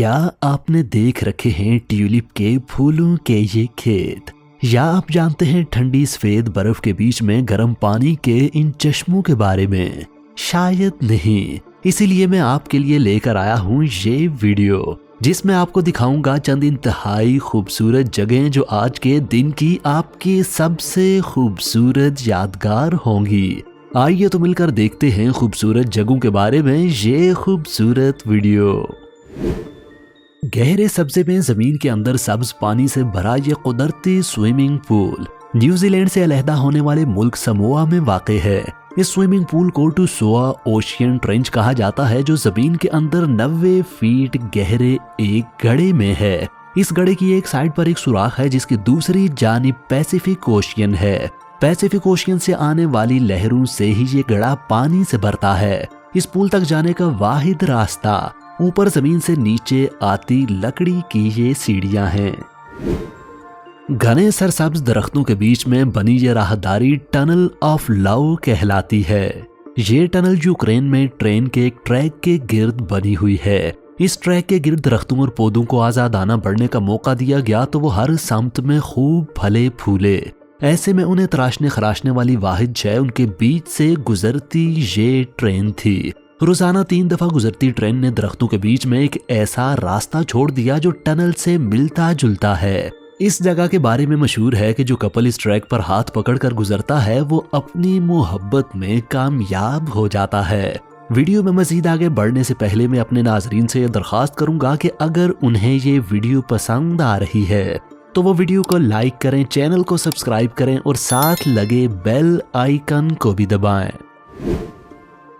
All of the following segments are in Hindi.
क्या आपने देख रखे हैं ट्यूलिप के फूलों के ये खेत, या आप जानते हैं ठंडी सफेद बर्फ के बीच में गर्म पानी के इन चश्मों के बारे में? शायद नहीं। इसीलिए मैं आपके लिए लेकर आया हूँ ये वीडियो, जिसमें आपको दिखाऊंगा चंद इंतहाई खूबसूरत जगहें जो आज के दिन की आपकी सबसे खूबसूरत यादगार होंगी। आइए तो मिलकर देखते हैं खूबसूरत जगहों के बारे में ये खूबसूरत वीडियो। गहरे सब्जे में जमीन के अंदर सब्ज पानी से भरा ये कुदरती स्विमिंग पूल न्यूजीलैंड से अलहदा होने वाले मुल्क समोआ में वाक़ है। इस स्विमिंग पूल को टुसोआ ओशियन ट्रेंच कहा जाता है, जो जमीन के अंदर 90 फीट गहरे एक गड्ढे में है। इस गड्ढे की एक साइड पर एक सुराख है जिसकी दूसरी जानिब पैसिफिक ओशियन है। पैसिफिक ओशियन से आने वाली लहरों से ही ये गड्ढा पानी से भरता है। इस पुल तक जाने का वाहिद रास्ता ऊपर जमीन से नीचे आती लकड़ी की ये सीढ़ियां हैं। घने सरसब्ज दरख्तों के बीच में बनी ये राहदारी टनल ऑफ लव कहलाती है। ये टनल यूक्रेन में ट्रेन के एक ट्रैक के गिर्द बनी हुई है। इस ट्रैक के गिर्द दरख्तों और पौधों को आजादाना बढ़ने का मौका दिया गया तो वो हर समत में खूब फले फूले। ऐसे में उन्हें तराशने खराशने वाली वाहिद शय उनके बीच से गुजरती ये ट्रेन थी। रोजाना 3 दफा गुजरती ट्रेन ने दरख्तों के बीच में एक ऐसा रास्ता छोड़ दिया जो टनल से मिलता जुलता है। इस जगह के बारे में मशहूर है कि जो कपल इस ट्रैक पर हाथ पकड़कर गुजरता है वो अपनी मोहब्बत में कामयाब हो जाता है। वीडियो में मजीद आगे बढ़ने से पहले मैं अपने नाजरीन से दरख्वास्त करूंगा कि अगर उन्हें ये वीडियो पसंद आ रही है तो वो वीडियो को लाइक करें, चैनल को सब्सक्राइब करें और साथ लगे बेल आइकन को भी दबाएं।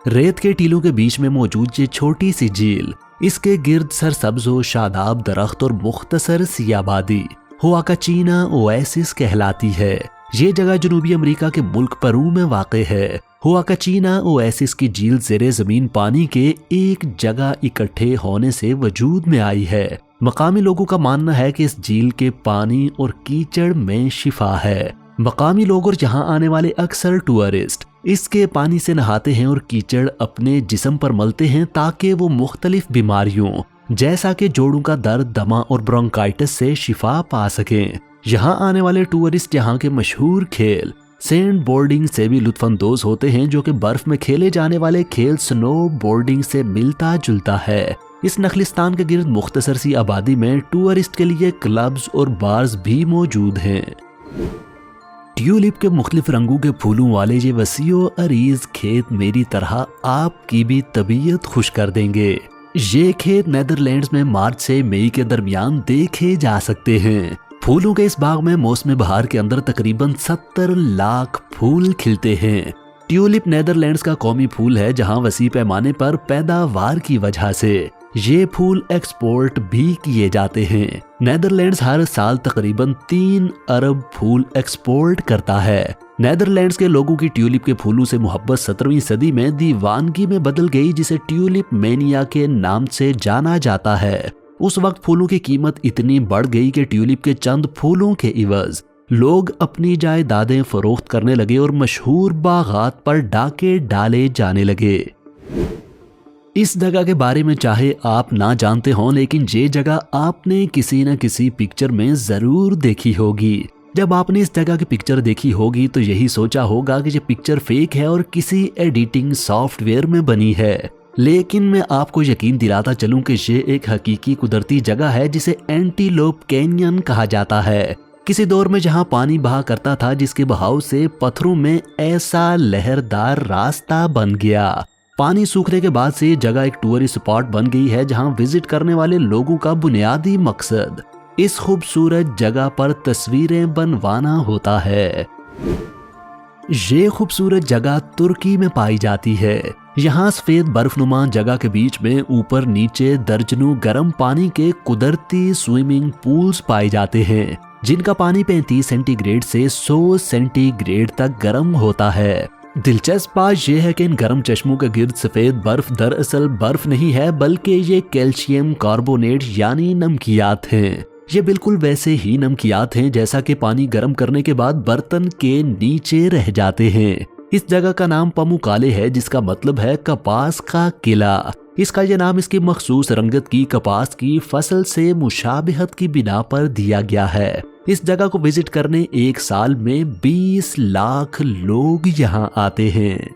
रेत के टीलों के बीच में मौजूद ये छोटी सी झील, इसके गिर्द सरसब्ज़ो शादाब दरख्त और मुख्तसर सी आबादी हुआकाचिना ओएसिस कहलाती है। ये जगह जनूबी अमेरिका के मुल्क पेरू में वाक़े है। हुआकाचिना ओएसिस की झील ज़ेरे ज़मीन पानी के एक जगह इकट्ठे होने से वजूद में आई है। मकामी लोगों का मानना है कि इस झील के पानी और कीचड़ में शिफा है। मकामी लोग और यहाँ आने वाले अक्सर टूरिस्ट इसके पानी से नहाते हैं और कीचड़ अपने जिस्म पर मलते हैं ताकि वो मुख्तलिफ बीमारियों जैसा कि जोड़ों का दर्द, दमा और ब्रोंकाइटिस से शिफा पा सकें। यहाँ आने वाले टूरिस्ट यहाँ के मशहूर खेल सैंड बोर्डिंग से भी लुत्फानंदोज होते हैं, जो कि बर्फ में खेले जाने वाले खेल स्नो बोर्डिंग से मिलता जुलता है। इस नखलिस्तान के गिर्द मुख्तसर सी आबादी में टूरिस्ट के लिए क्लब्स और बार्स भी मौजूद हैं। ट्यूलिप के मुख्तलिफ रंगों के फूलों वाले ये वसीओ अरीज खेत मेरी तरह आपकी भी तबीयत खुश कर देंगे। ये खेत नेदरलैंड्स में मार्च से मई के दरमियान देखे जा सकते हैं। फूलों के इस बाग में मौसम बहार के अंदर तकरीबन 70 लाख फूल खिलते हैं। ट्यूलिप नेदरलैंड्स का कौमी फूल है, जहां वसी पैमाने पर पैदावार की वजह से ये फूल एक्सपोर्ट भी किए जाते हैं। नेदरलैंड्स हर साल तकरीबन 3 अरब फूल एक्सपोर्ट करता है। नेदरलैंड्स के लोगों की ट्यूलिप के फूलों से मोहब्बत 17वीं सदी में दीवानगी में बदल गई, जिसे ट्यूलिप मैनिया के नाम से जाना जाता है। उस वक्त फूलों की कीमत इतनी बढ़ गई कि ट्यूलिप के चंद फूलों के इवज लोग अपनी जायदादें फरोख्त करने लगे और मशहूर बागात पर डाके डाले जाने लगे। इस जगह के बारे में चाहे आप ना जानते हों, लेकिन ये जगह आपने किसी न किसी पिक्चर में जरूर देखी होगी। जब आपने इस जगह की पिक्चर देखी होगी तो यही सोचा होगा कि ये पिक्चर फेक है और किसी एडिटिंग सॉफ्टवेयर में बनी है। लेकिन मैं आपको यकीन दिलाता चलूं कि ये एक हकीकी कुदरती जगह है जिसे एंटीलोप कैनियन कहा जाता है। किसी दौर में जहां पानी बहा करता था, जिसके बहाव से पत्थरों में ऐसा लहरदार रास्ता बन गया। पानी सूखने के बाद से ये जगह एक टूरिस्ट स्पॉट बन गई है, जहां विजिट करने वाले लोगों का बुनियादी मकसद इस खूबसूरत जगह पर तस्वीरें बनवाना होता है। ये खूबसूरत जगह तुर्की में पाई जाती है। यहाँ सफेद बर्फनुमा जगह के बीच में ऊपर नीचे दर्जनों गर्म पानी के कुदरती स्विमिंग पूल्स पाए जाते हैं, जिनका पानी 35 सेंटीग्रेड से 100 सेंटीग्रेड तक गर्म होता है। दिलचस्प बात यह है कि इन गर्म चश्मों के गिर्द सफेद बर्फ दरअसल बर्फ नहीं है, बल्कि ये कैल्शियम कार्बोनेट यानी नमकियात हैं। ये बिल्कुल वैसे ही नमकियात हैं जैसा कि पानी गर्म करने के बाद बर्तन के नीचे रह जाते हैं। इस जगह का नाम पमुकाले है, जिसका मतलब है कपास का किला। इसका यह नाम इसकी मखसूस रंगत की कपास की फसल से मुशाबिहत की बिना पर दिया गया है। इस जगह को विजिट करने एक साल में 20 लाख लोग यहाँ आते हैं।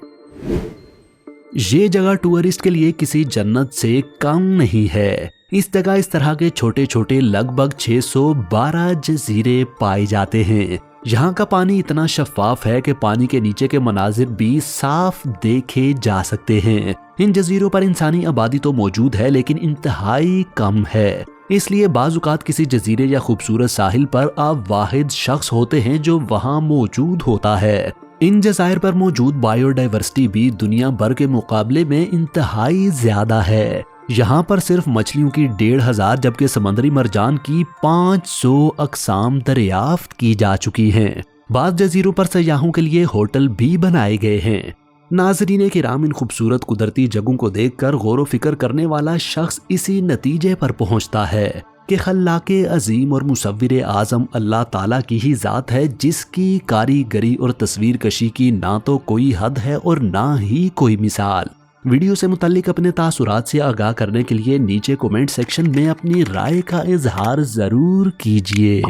ये जगह टूरिस्ट के लिए किसी जन्नत से कम नहीं है। इस जगह इस तरह के छोटे छोटे लगभग 612 जजीरे पाए जाते हैं। यहाँ का पानी इतना शफाफ है कि पानी के नीचे के मनाजिर भी साफ देखे जा सकते हैं। इन जजीरों पर इंसानी आबादी तो मौजूद है, लेकिन इंतहाई कम है। इसलिए बाजुकात किसी जजीरे या खूबसूरत साहिल पर आप वाहिद शख्स होते हैं जो वहाँ मौजूद होता है। इन जज़ायर पर मौजूद बायोडाइवर्सिटी भी दुनिया भर के मुकाबले में इंतहाई ज्यादा है। यहाँ पर सिर्फ मछलियों की 1500 जबकि समंदरी मरजान की 500 अक़साम दरियाफ्त की जा चुकी हैं। बाद जजीरों पर सयाहों के लिए होटल भी बनाए गए हैं। नाज़रीन किराम, इन खूबसूरत कुदरती जगहों को देखकर गौर व फिक्र करने वाला शख्स इसी नतीजे पर पहुँचता है कि खल्लाके अजीम और मुसव्विर आज़म अल्लाह ताला की ही ज़ात है, जिसकी कारीगरी और तस्वीर कशी की ना तो कोई हद है और ना ही कोई मिसाल। वीडियो से मुताल्लिक अपने तासुरात से आगाह करने के लिए नीचे कमेंट सेक्शन में अपनी राय का इजहार ज़रूर कीजिए।